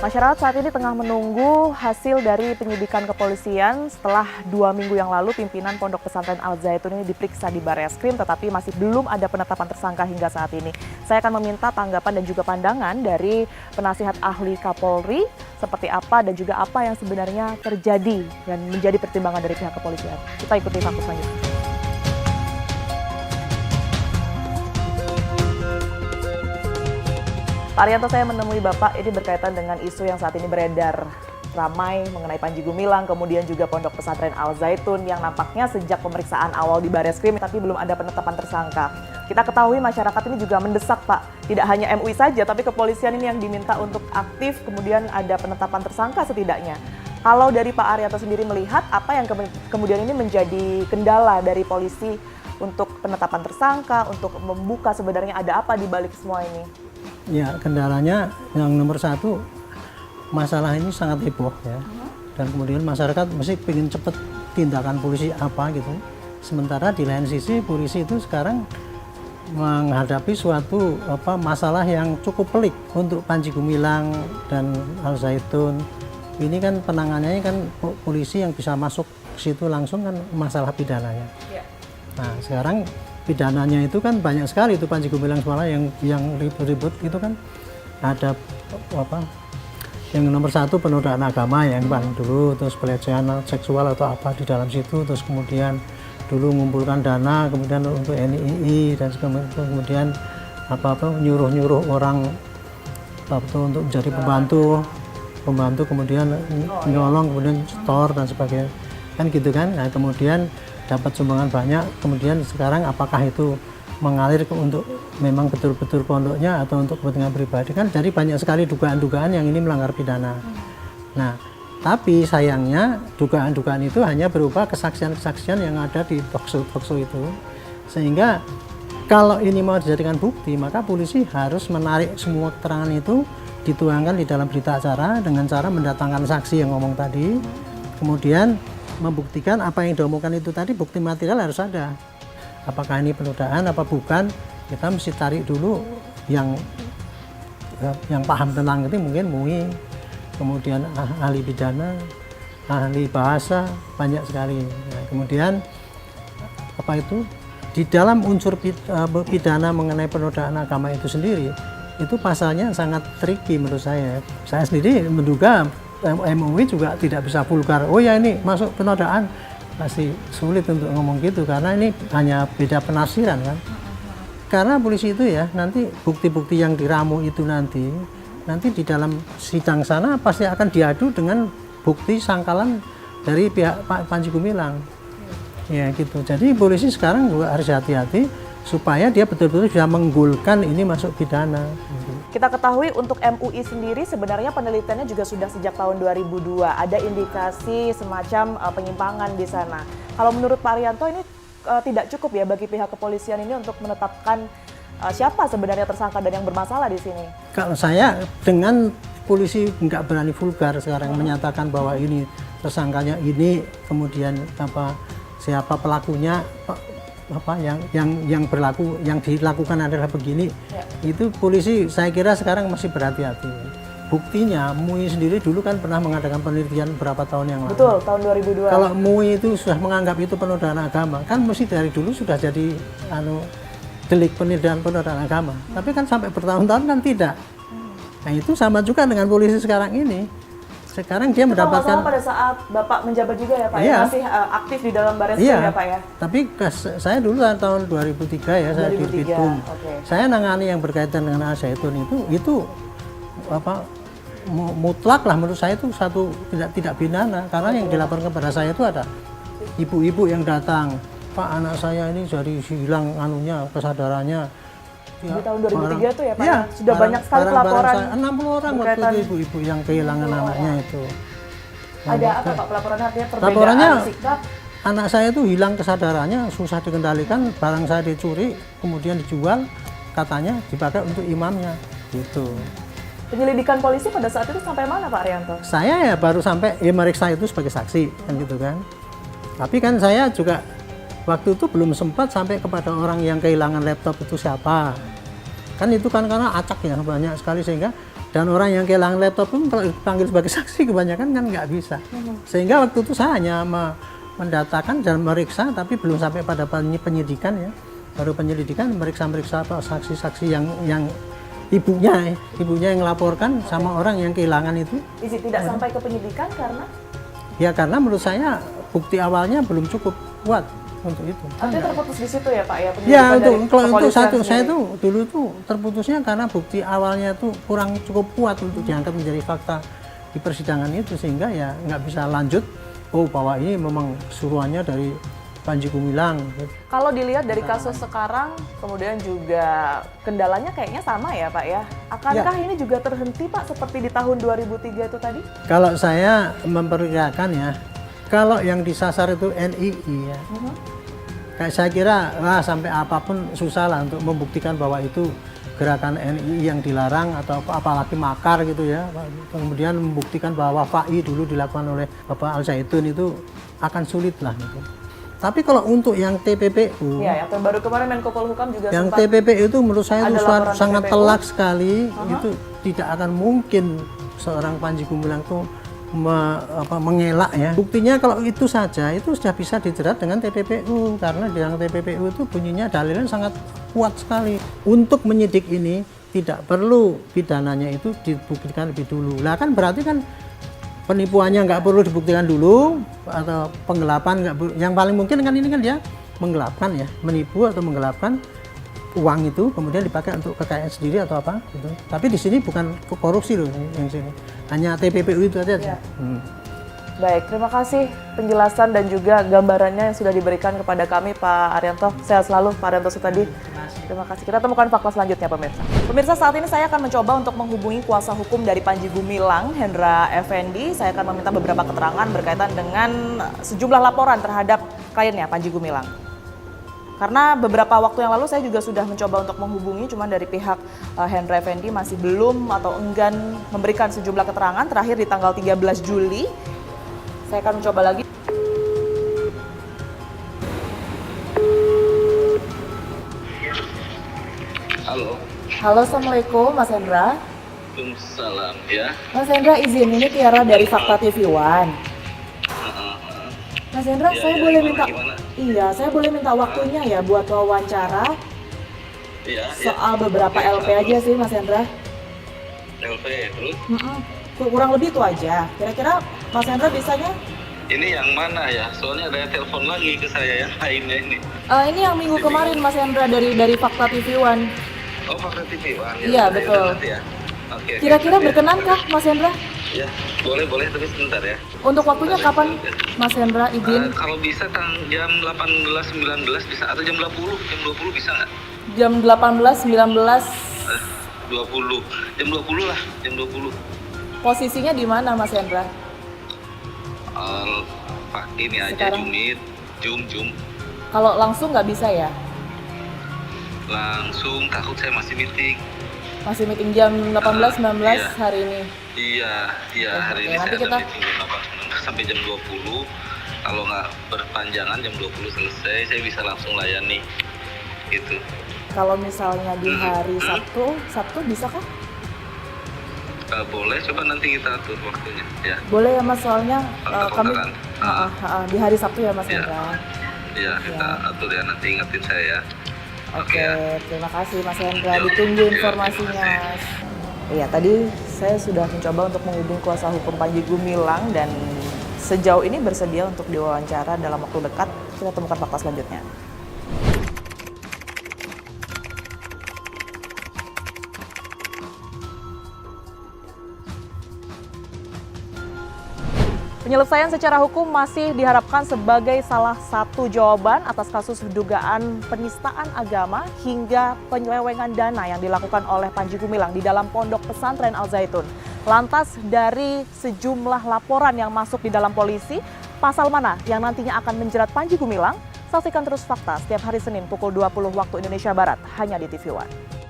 Masyarakat saat ini tengah menunggu hasil dari penyidikan kepolisian setelah 2 minggu yang lalu pimpinan Pondok Pesantren Al Zaitun ini diperiksa di Barreskrim, tetapi masih belum ada penetapan tersangka hingga saat ini. Saya akan meminta tanggapan dan juga pandangan dari penasihat ahli Kapolri seperti apa dan juga apa yang sebenarnya terjadi dan menjadi pertimbangan dari pihak kepolisian. Kita ikuti fakta selanjutnya. Pak Arianto, saya menemui Bapak ini berkaitan dengan isu yang saat ini beredar ramai mengenai Panji Gumilang, kemudian juga Pondok Pesantren Al Zaitun yang nampaknya sejak pemeriksaan awal di Barreskrim tapi belum ada penetapan tersangka. Kita ketahui masyarakat ini juga mendesak, Pak, tidak hanya MUI saja tapi kepolisian ini yang diminta untuk aktif, kemudian ada penetapan tersangka setidaknya. Kalau dari Pak Arianto sendiri melihat apa yang kemudian ini menjadi kendala dari polisi untuk penetapan tersangka, untuk membuka sebenarnya ada apa di balik semua ini? Ya, kendalanya yang nomor satu, masalah ini sangat heboh ya. Dan kemudian masyarakat mesti ingin cepat tindakan polisi apa gitu. Sementara di lain sisi polisi itu sekarang menghadapi suatu masalah yang cukup pelik untuk Panji Gumilang dan Al Zaitun. Ini kan penanganannya kan polisi yang bisa masuk ke situ langsung kan masalah pidananya. Nah, sekarang pidananya itu kan banyak sekali itu Panji Gumilang semalam yang ribut-ribut itu kan ada yang nomor satu penodaan agama yang paling dulu, terus pelecehan seksual atau apa di dalam situ, terus kemudian dulu mengumpulkan dana kemudian untuk NII dan kemudian nyuruh orang untuk menjadi pembantu kemudian nyolong kemudian store dan sebagainya kan gitu kan. Nah, kemudian dapat sumbangan banyak, kemudian sekarang apakah itu mengalir untuk memang betul-betul pondoknya atau untuk kepentingan pribadi kan, jadi banyak sekali dugaan-dugaan yang ini melanggar pidana. Nah, tapi sayangnya dugaan-dugaan itu hanya berupa kesaksian-kesaksian yang ada di talkshow itu, sehingga kalau ini mau dijadikan bukti maka polisi harus menarik semua keterangan itu dituangkan di dalam berita acara dengan cara mendatangkan saksi yang ngomong tadi, kemudian membuktikan apa yang diomongkan itu tadi, bukti material harus ada. Apakah ini penodaan apa bukan, kita mesti tarik dulu yang paham tentang itu, mungkin MUI, kemudian ahli pidana, ahli bahasa, banyak sekali. Nah, kemudian di dalam unsur pidana mengenai penodaan agama itu sendiri, itu pasalnya sangat tricky menurut saya. Saya sendiri menduga MUI juga tidak bisa vulgar, oh ya ini masuk penodaan, pasti sulit untuk ngomong gitu karena ini hanya beda penafsiran kan. Karena polisi itu ya nanti bukti-bukti yang diramu itu nanti di dalam sidang sana pasti akan diadu dengan bukti sangkalan dari pihak Pak Panji Gumilang. Ya gitu. Jadi polisi sekarang juga harus hati-hati supaya dia betul-betul bisa menggolkan ini masuk pidana. Kita ketahui untuk MUI sendiri sebenarnya penelitiannya juga sudah sejak tahun 2002. Ada indikasi semacam penyimpangan di sana. Kalau menurut Pak Arianto ini tidak cukup ya bagi pihak kepolisian ini untuk menetapkan siapa sebenarnya tersangka dan yang bermasalah di sini? Kalau saya dengan polisi nggak berani vulgar sekarang menyatakan bahwa ini tersangkanya ini, kemudian siapa pelakunya, yang berlaku, yang dilakukan adalah begini, itu polisi saya kira sekarang masih berhati-hati. Buktinya MUI sendiri dulu kan pernah mengadakan penelitian berapa tahun yang lalu. Betul, tahun 2002. Kalau MUI itu sudah menganggap itu penodaan agama, kan mesti dari dulu sudah jadi delik penodaan agama. Tapi kan sampai bertahun-tahun kan tidak. Nah itu sama juga dengan polisi sekarang ini. Sekarang dia mendapatkan pada saat Bapak menjabat juga ya Pak, iya, ya? Masih aktif di dalam Barreskrim ya Pak ya? Tapi saya dulu tahun 2003 ya, saya di Bitung. Saya nangani yang berkaitan dengan Al Zaitun itu mutlak lah menurut saya itu satu tidak pidana, karena yang dilaporkan kepada saya itu ada ibu-ibu yang datang, Pak anak saya ini jadi hilang kesadarannya. Ya, di tahun 2003 tuh ya Pak, ya, sudah banyak sekali pelaporan. 60 orang waktu itu ibu-ibu yang kehilangan anaknya itu. Ada apa Pak pelaporannya? Artinya laporannya sikap? Anak saya itu hilang kesadarannya, susah dikendalikan, barang saya dicuri, kemudian dijual, katanya dipakai untuk imamnya, gitu. Penyelidikan polisi pada saat itu sampai mana Pak Arianto? Saya ya baru sampai meriksa itu sebagai saksi, kan gitu kan. Tapi kan saya juga waktu itu belum sempat sampai kepada orang yang kehilangan laptop itu siapa. Kan itu kan karena acak ya banyak sekali, sehingga Dan orang yang kehilangan laptop pun kalau dipanggil sebagai saksi kebanyakan kan nggak bisa. Sehingga waktu itu saya hanya mendatakan dan meriksa, tapi belum sampai pada penyidikan ya. Baru penyelidikan meriksa-meriksa saksi-saksi yang ibunya yang melaporkan sama orang yang kehilangan itu. Tidak sampai ke penyidikan karena? Ya karena menurut saya bukti awalnya belum cukup kuat untuk itu. Artinya terputus di situ ya Pak ya? Ya kalau itu saya tuh dulu tuh terputusnya karena bukti awalnya tuh kurang cukup kuat untuk diangkat menjadi fakta di persidangan itu, sehingga ya nggak bisa lanjut. Oh bahwa ini memang suruhannya dari Panji Gumilang. Kalau dilihat dari kasus sekarang, kemudian juga kendalanya kayaknya sama ya Pak ya? Akankah ini juga terhenti Pak seperti di tahun 2003 itu tadi? Kalau saya memperkirakan ya, kalau yang disasar itu NII ya, kayak saya kira sampai apapun susah lah untuk membuktikan bahwa itu gerakan NII yang dilarang atau apalagi makar gitu ya. Kemudian membuktikan bahwa FAI dulu dilakukan oleh Bapak Al Zaitun itu akan sulit lah gitu. Tapi kalau untuk yang TPPU, ya, yang terbaru kemarin Menko Polhukam juga yang sempat TPPU itu menurut saya itu sangat TPPU. telak sekali. Itu tidak akan mungkin seorang Panji Gumilang itu mengelak ya. Buktinya kalau itu saja itu sudah bisa dijerat dengan TPPU, karena di dalam TPPU itu bunyinya dalilnya sangat kuat sekali. Untuk menyidik ini tidak perlu pidananya itu dibuktikan lebih dulu. Lah kan berarti kan penipuannya nggak perlu dibuktikan dulu, atau penggelapan nggak perlu. Yang paling mungkin kan ini kan dia menggelapkan ya, menipu atau menggelapkan uang itu kemudian dipakai untuk kekayaan sendiri atau apa gitu. Tapi di sini bukan korupsi loh yang sini, hanya TPPU itu aja. Ya. Baik, terima kasih penjelasan dan juga gambarannya yang sudah diberikan kepada kami Pak Arianto. Sehat selalu Pak Arianto Sutadi. Terima kasih. Kita temukan fakta selanjutnya pemirsa. Pemirsa, saat ini saya akan mencoba untuk menghubungi kuasa hukum dari Panji Gumilang, Hendra Effendi. Saya akan meminta beberapa keterangan berkaitan dengan sejumlah laporan terhadap kliennya Panji Gumilang. Karena beberapa waktu yang lalu saya juga sudah mencoba untuk menghubungi, cuman dari pihak Hendra Effendi masih belum atau enggan memberikan sejumlah keterangan. Terakhir di tanggal 13 Juli, saya akan mencoba lagi. Halo. Halo, Assalamualaikum Mas Hendra. Waalaikumsalam ya. Mas Hendra, izin, ini Tiara dari Fakta TV One. Mas Hendra, saya boleh minta saya boleh minta waktunya ya buat wawancara soal beberapa LP aja sih Mas Hendra. LP terus? Kurang lebih itu aja. Kira-kira Mas Hendra bisanya? Ini yang mana ya? Soalnya ada telepon lagi ke saya yang lainnya ini. Ini yang minggu kemarin Mas Hendra dari Fakta TV One. Oh, Fakta TV One. Iya, betul. Ya. Oke. Kira-kira berkenankah Mas Hendra? Ya, boleh tapi sebentar ya. Untuk waktunya kapan Mas Hendra izin? Kalau bisa jam 18.19 bisa, atau jam 20 bisa nggak? Jam 18, 19. 20. Jam 20 lah, jam 20. Posisinya di mana Mas Hendra? Pak ini aja Sekarang? Zoom. Kalau langsung nggak bisa ya? Langsung takut saya masih meeting. Masih meeting jam 18, 19 Iya. hari ini? Iya, hari ini nanti saya kita ada meeting jam 8 sampai jam 20. Kalau nggak berpanjangan jam 20 selesai, saya bisa langsung layani. Gitu. Kalau misalnya di hari Sabtu bisa kah? Boleh, coba nanti kita atur waktunya. Ya, Boleh ya Mas, soalnya kami kontak-kontakan. di hari Sabtu ya Mas Iya. Hendra. Iya, kita atur ya, nanti ingetin saya ya. Oke, ya. terima kasih Mas Hendra. Ya, Ditunggu ya, informasinya. Iya, tadi saya sudah mencoba untuk menghubungi kuasa hukum Panji Gumilang dan sejauh ini bersedia untuk diwawancara dalam waktu dekat. Kita temukan fakta selanjutnya. Penyelesaian secara hukum masih diharapkan sebagai salah satu jawaban atas kasus dugaan penistaan agama hingga penyelewengan dana yang dilakukan oleh Panji Gumilang di dalam Pondok Pesantren Al Zaitun. Lantas dari sejumlah laporan yang masuk di dalam polisi, pasal mana yang nantinya akan menjerat Panji Gumilang? Saksikan terus Fakta setiap hari Senin pukul 20 waktu Indonesia Barat hanya di TV One.